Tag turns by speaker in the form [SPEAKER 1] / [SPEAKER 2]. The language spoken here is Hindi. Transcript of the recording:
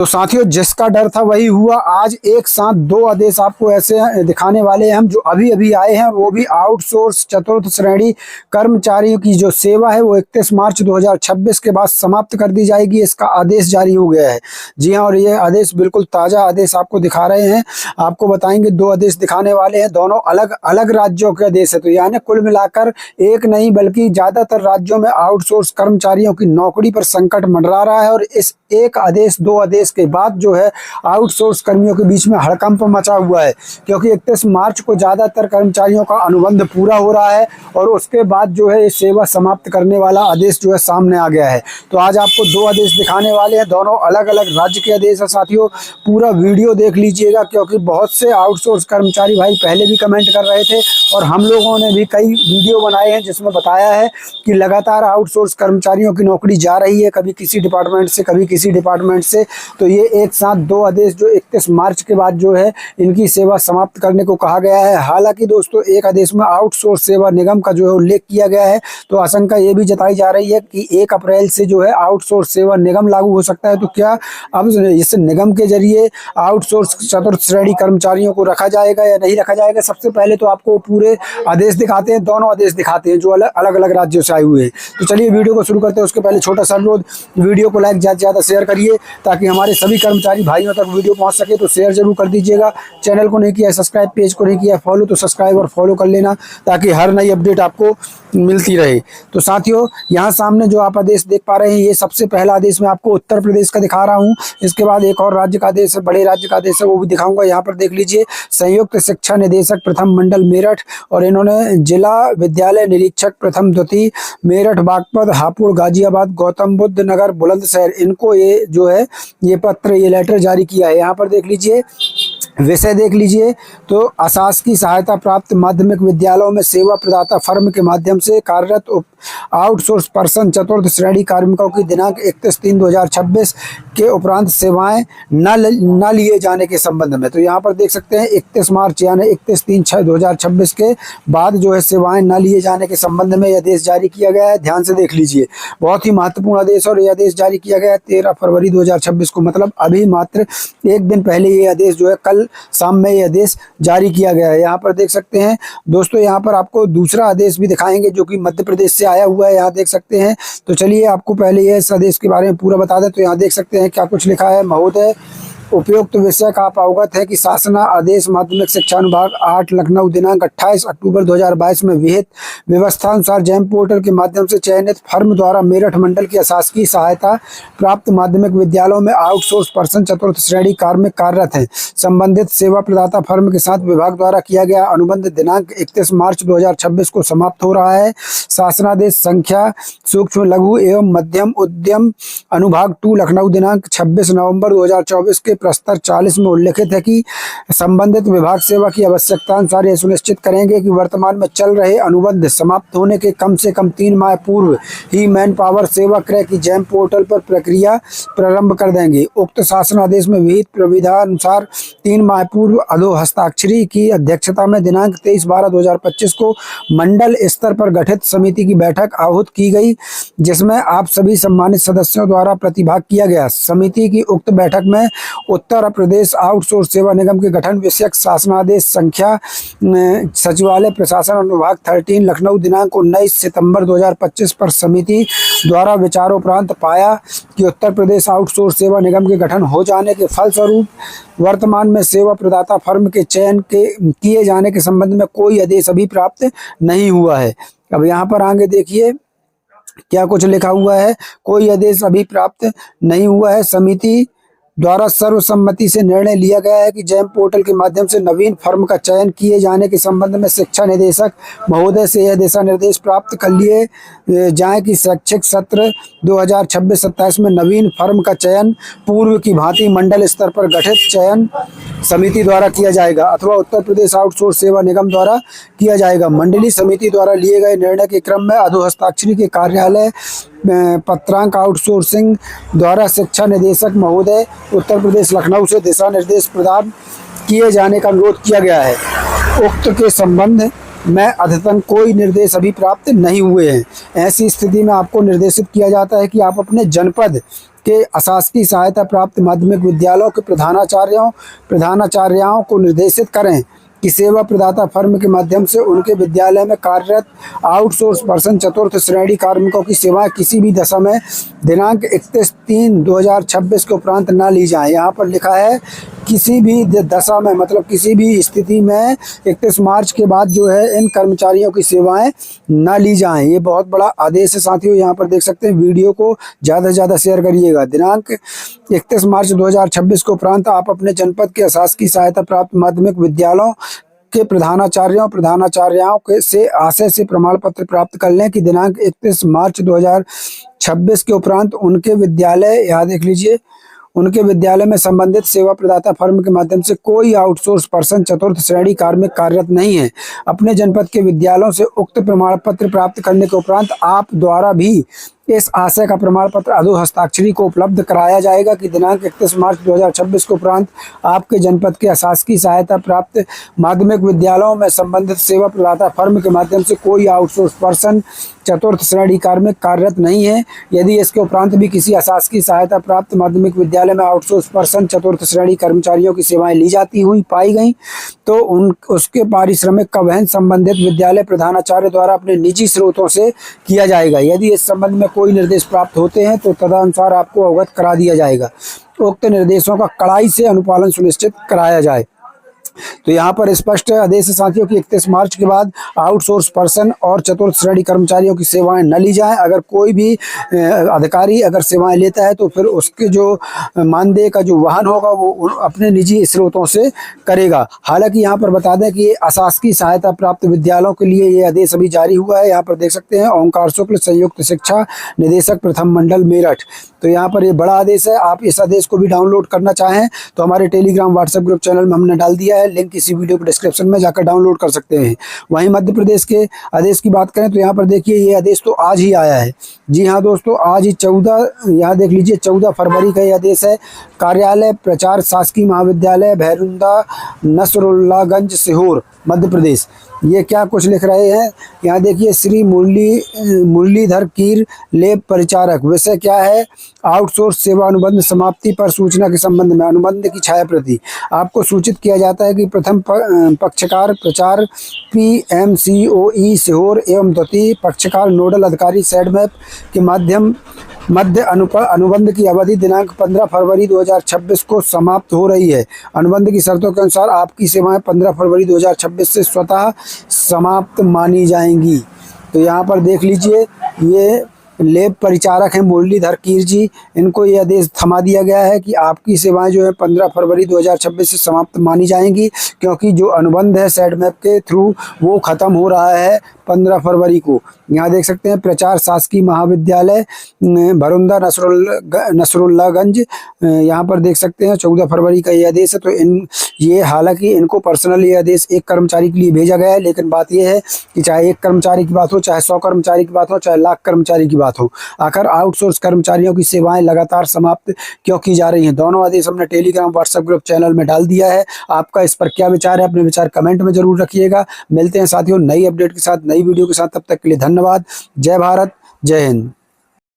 [SPEAKER 1] तो साथियों, जिसका डर था वही हुआ। आज एक साथ दो आदेश आपको ऐसे दिखाने वाले हैं हम, जो अभी अभी आए हैं, वो भी आउटसोर्स चतुर्थ श्रेणी कर्मचारियों की जो सेवा है वो 31 मार्च 2026 के बाद समाप्त कर दी जाएगी। इसका आदेश जारी हो गया है। जी हाँ, और ये आदेश बिल्कुल ताज़ा आदेश आपको दिखा रहे हैं। आपको बताएंगे, दो आदेश दिखाने वाले हैं, दोनों अलग अलग राज्यों के आदेश है। तो यानी कुल मिलाकर एक नहीं बल्कि ज़्यादातर राज्यों में आउटसोर्स कर्मचारियों की नौकरी पर संकट मंडरा रहा है। और इस एक आदेश, दो आदेश के बाद जो है आउटसोर्स कर्मियों के बीच में हड़कंप मचा हुआ है, क्योंकि 31 मार्च को ज़्यादातर कर्मचारियों का अनुबंध पूरा हो रहा है और उसके बाद जो है सेवा समाप्त करने वाला आदेश जो है सामने आ गया है। तो आज आपको दो आदेश दिखाने वाले हैं, दोनों अलग अलग राज्य के आदेश है। साथियों, पूरा वीडियो देख लीजिएगा, क्योंकि बहुत से आउटसोर्स कर्मचारी भाई पहले भी कमेंट कर रहे थे और हम लोगों ने भी कई वीडियो बनाए हैं जिसमें बताया है कि लगातार आउटसोर्स कर्मचारियों की नौकरी जा रही है, कभी किसी डिपार्टमेंट से कभी किसी डिपार्टमेंट से। तो ये एक साथ दो आदेश जो 31 मार्च के बाद जो है इनकी सेवा समाप्त करने को कहा गया है। हालांकि दोस्तों, एक आदेश में आउटसोर्स सेवा निगम का जो है उल्लेख किया गया है, तो आशंका ये भी जताई जा रही है कि 1 अप्रैल से जो है आउटसोर्स सेवा निगम लागू हो सकता है। तो क्या अब इस निगम के जरिए आउटसोर्स चतुर्थ श्रेणी कर्मचारियों को रखा जाएगा या नहीं रखा जाएगा? सबसे पहले तो आपको पूरे आदेश दिखाते हैं, दोनों आदेश दिखाते हैं जो अलग अलग राज्यों से आए हुए हैं। तो चलिए वीडियो को शुरू करते हैं। उसके पहले छोटा सा अनुरोध, वीडियो को लाइक ज़्यादा से ज़्यादा शेयर करिए ताकि हमारे सभी कर्मचारी भाइयों तक वीडियो पहुंच सके। तो शेयर जरूर कर दीजिएगा। चैनल को नहीं किया सब्सक्राइब, पेज को नहीं किया फॉलो, तो सब्सक्राइब और फॉलो कर लेना ताकि हर नई अपडेट आपको मिलती रहे। तो साथियों, यहाँ सामने जो आप आदेश देख पा रहे हैं, ये सबसे पहला आदेश मैं आपको उत्तर प्रदेश का दिखा रहा हूँ। इसके बाद एक और राज्य का आदेश है, बड़े राज्य का आदेश है, वो भी दिखाऊंगा। यहाँ पर देख लीजिए, संयुक्त शिक्षा निदेशक प्रथम मंडल मेरठ, और इन्होंने जिला विद्यालय निरीक्षक प्रथम द्वितीय मेरठ, बागपत, हापुड़, गाजियाबाद, गौतम बुद्ध नगर, बुलंदशहर, इनको ये जो है ये पत्र, ये लेटर जारी किया है। यहाँ पर देख लीजिए, विषय देख लीजिए, तो अशासकीय सहायता प्राप्त माध्यमिक विद्यालयों में सेवा प्रदाता फर्म के माध्यम से कार्यरत आउटसोर्स पर्सन चतुर्थ श्रेणी कार्मिकों की दिनांक 31/3/2026 के उपरांत सेवाएं न लिए जाने के संबंध में। तो यहाँ पर देख सकते हैं 31 मार्च यानी 31/3/2026 के बाद जो है सेवाएं न लिए जाने के संबंध में यह आदेश जारी किया गया है। ध्यान से देख लीजिए, बहुत ही महत्वपूर्ण आदेश, और यह आदेश जारी किया गया है 13 फरवरी 2026 को, मतलब अभी मात्र एक दिन पहले ये आदेश जो है, कल शाम में ये आदेश जारी किया गया है। यहाँ पर देख सकते हैं दोस्तों, यहाँ पर आपको दूसरा आदेश भी दिखाएंगे जो कि मध्य प्रदेश से आया हुआ है, यहाँ देख सकते हैं। तो चलिए आपको पहले ये इस आदेश के बारे में पूरा बता दें। तो यहाँ देख सकते हैं क्या कुछ लिखा है। महोदय, उपयुक्त विषय का आप अवगत है कि शासना आदेश माध्यमिक शिक्षा अनुभाग 8 लखनऊ दिनांक 28 अक्टूबर 2022 में विहित व्यवस्था अनुसार जैम पोर्टल के माध्यम से चयनित फर्म द्वारा मेरठ मंडल की अशासकीय सहायता प्राप्त माध्यमिक विद्यालयों में आउटसोर्स पर्सन चतुर्थ श्रेणी कार्मिक कार्यरत हैं। संबंधित सेवा प्रदाता फर्म के साथ विभाग द्वारा किया गया अनुबंध दिनांक 31 मार्च 2026 को समाप्त हो रहा है। शासनादेश संख्या सूक्ष्म लघु एवं मध्यम उद्यम अनुभाग 2 लखनऊ दिनांक 26 नवंबर 2024 के प्रस्तर 40 में उल्लेखित है कि संबंधित विभाग सेवा की आवश्यकता अनुसार यह सुनिश्चित करेंगे कि वर्तमान में चल रहे अनुबंध समाप्त होने के कम से कम 3 माह पूर्व ही मैन पावर सेवा क्रय की जैम पोर्टल पर प्रक्रिया प्रारंभ कर देंगे। उक्त शासनादेश में विहित प्रविधानुसार 3 माह पूर्व अधो हस्ताक्षरी की अध्यक्षता में दिनांक 23/12/2025 को मंडल स्तर पर गठित समिति की बैठक आहूत की गई, जिसमें आप सभी सम्मानित सदस्यों द्वारा प्रतिभाग किया गया। समिति की उक्त बैठक में उत्तर प्रदेश आउटसोर्स सेवा निगम के गठन विषयक शासनादेश संख्या सचिवालय प्रशासन अनुभाग 13 लखनऊ दिनांक 19 सितंबर 2025 पर समिति द्वारा विचारोपरांत पाया कि उत्तर प्रदेश आउटसोर्स सेवा निगम के गठन हो जाने के फलस्वरूप वर्तमान में सेवा प्रदाता फर्म के चयन के किए जाने के संबंध में कोई आदेश अभी प्राप्त नहीं हुआ है। अब यहाँ पर आगे देखिए क्या कुछ लिखा हुआ है। कोई आदेश अभी प्राप्त नहीं हुआ है। समिति द्वारा सर्वसम्मति से निर्णय लिया गया है कि जैम पोर्टल के माध्यम से नवीन फर्म का चयन किए जाने के संबंध में शिक्षा निदेशक महोदय से यह दिशा निर्देश प्राप्त कर लिए जाए कि शैक्षिक सत्र 2026-27 में नवीन फर्म का चयन पूर्व की भांति मंडल स्तर पर गठित चयन समिति द्वारा किया जाएगा अथवा उत्तर प्रदेश आउटसोर्स सेवा निगम द्वारा किया जाएगा। मंडलीय समिति द्वारा लिए गए निर्णय के क्रम में अधो हस्ताक्षरी के कार्यालय पत्रांक आउटसोर्सिंग द्वारा शिक्षा निदेशक महोदय उत्तर प्रदेश लखनऊ से दिशा निर्देश प्रदान किए जाने का अनुरोध किया गया है। उक्त के संबंध में अद्यतन कोई निर्देश अभी प्राप्त नहीं हुए हैं। ऐसी स्थिति में आपको निर्देशित किया जाता है कि आप अपने जनपद के अशासकीय सहायता प्राप्त माध्यमिक विद्यालयों के प्रधानाचार्यों को निर्देशित करें कि सेवा प्रदाता फर्म के माध्यम से उनके विद्यालय में कार्यरत आउटसोर्स पर्सन चतुर्थ श्रेणी कार्मिकों की सेवाएं किसी भी दशा में दिनांक 31/3/2026 के उपरांत न ली जाएं। यहाँ पर लिखा है किसी भी दशा में, मतलब किसी भी स्थिति में 31 मार्च के बाद जो है इन कर्मचारियों की सेवाएं न ली जाएं। ये बहुत बड़ा आदेश है साथियों। यहाँ पर देख सकते हैं, वीडियो को ज़्यादा से ज़्यादा शेयर करिएगा। दिनांक 31 मार्च 2026 के उपरांत आप अपने जनपद के अशासकीय सहायता प्राप्त माध्यमिक विद्यालयों के प्रधानाचार्यों के से आशय से प्रमाण पत्र प्राप्त कर लें कि दिनांक 31 मार्च 2026 के उपरांत उनके विद्यालय, यहाँ देख लीजिए, उनके विद्यालय में संबंधित सेवा प्रदाता फर्म के माध्यम से कोई आउटसोर्स पर्सन चतुर्थ श्रेणी कार्मिक कार्यरत नहीं है। अपने जनपद के विद्यालयों से उक्त प्रमाण पत्र प्राप्त करने के उपरांत आप द्वारा भी इस आशय का प्रमाण पत्र अधो हस्ताक्षरी को उपलब्ध कराया जाएगा कि दिनांक 31 मार्च 2026 के उपरांत आपके जनपद के अशासकीय सहायता प्राप्त माध्यमिक विद्यालयों में संबंधित सेवा प्रदाता फर्म के माध्यम से कोई आउटसोर्स पर्सन चतुर्थ श्रेणी कार्मिक कार्यरत नहीं है। यदि इसके उपरांत भी किसी अशासकीय सहायता प्राप्त माध्यमिक विद्यालय में आउटसोर्स पर्सन चतुर्थ श्रेणी कर्मचारियों की सेवाएं ली जाती हुई पाई गई तो उसके पारिश्रमिक का वहन संबंधित विद्यालय प्रधानाचार्य द्वारा अपने निजी स्रोतों से किया जाएगा। यदि इस संबंध में कोई निर्देश प्राप्त होते हैं तो तदनुसार आपको अवगत करा दिया जाएगा। उक्त निर्देशों का कड़ाई से अनुपालन सुनिश्चित कराया जाए। तो यहाँ पर स्पष्ट आदेश है साथियों कि 31 मार्च के बाद आउटसोर्स पर्सन और चतुर्थ श्रेणी कर्मचारियों की सेवाएं न ली जाएं। अगर कोई भी अधिकारी अगर सेवाएं लेता है तो फिर उसके जो मानदेय का जो वहन होगा वो अपने निजी स्रोतों से करेगा। हालांकि यहाँ पर बता दें कि अशासकीय सहायता प्राप्त विद्यालयों के लिए ये आदेश अभी जारी हुआ है। यहाँ पर देख सकते हैं, ओंकार शुक्ल, संयुक्त शिक्षा निदेशक, प्रथम मंडल, मेरठ। तो यहाँ पर ये बड़ा आदेश है। आप इस आदेश को भी डाउनलोड करना चाहें तो हमारे टेलीग्राम व्हाट्सएप ग्रुप चैनल में हमने डाल दिया है, लिंक इसी वीडियो के डिस्क्रिप्शन में जाकर डाउनलोड कर सकते हैं। वहीं मध्य प्रदेश के आदेश की बात करें तो यहाँ पर देखिए, ये आदेश तो आज ही आया है। जी हाँ दोस्तों, आज ही 14, यहाँ देख लीजिए, 14 फरवरी का ये आदेश है। कार्यालय प्रचार शासकीय महाविद्यालय भैरुंदा नसरुल्लागंज सीहोर मध्य प्रदेश। ये क्या कुछ लिख रहे हैं, यहाँ देखिए, श्री मुरलीधर कीर लेब परिचारक। विषय क्या है, आउटसोर्स सेवा अनुबंध समाप्ति पर सूचना के संबंध में अनुबंध की छाया प्रति आपको सूचित किया जाता है कि प्रथम पक्षकार प्रचार PMCOE सीहोर एवं द्वितीय पक्षकार नोडल अधिकारी सेडमैप के मध्य अनुबंध की अवधि दिनांक 15 फरवरी 2026 को समाप्त हो रही है। अनुबंध की शर्तों के अनुसार आपकी सेवाएं 15 फरवरी 2026 से स्वतः समाप्त मानी जाएंगी। तो यहाँ पर देख लीजिए, ये लेब परिचारक हैं मुरलीधर कीर जी, इनको ये आदेश थमा दिया गया है कि आपकी सेवाएं जो है 15 फरवरी 2026 से समाप्त मानी जाएंगी, क्योंकि जो अनुबंध है सेडमैप के थ्रू वो ख़त्म हो रहा है 15 फरवरी को। यहाँ देख सकते हैं, प्रचार शासकीय महाविद्यालय भरुंदा नसरुल्लागंज, यहाँ पर देख सकते हैं 14 फरवरी का ये आदेश है। तो ये हालांकि इनको पर्सनल ये आदेश एक कर्मचारी के लिए भेजा गया है, लेकिन बात यह है कि चाहे एक कर्मचारी की बात हो, चाहे 100 कर्मचारी की बात हो, चाहे लाख कर्मचारी की बात हो, आखिर आउटसोर्स कर्मचारियों की सेवाएं लगातार समाप्त क्यों की जा रही हैं। दोनों आदेश हमने टेलीग्राम व्हाट्सएप ग्रुप चैनल में डाल दिया है। आपका इस पर क्या विचार है, अपने विचार कमेंट में जरूर रखिएगा। मिलते हैं साथियों नई अपडेट के साथ, नई वीडियो के साथ। तब तक के लिए धन्यवाद। जय भारत, जय हिंद।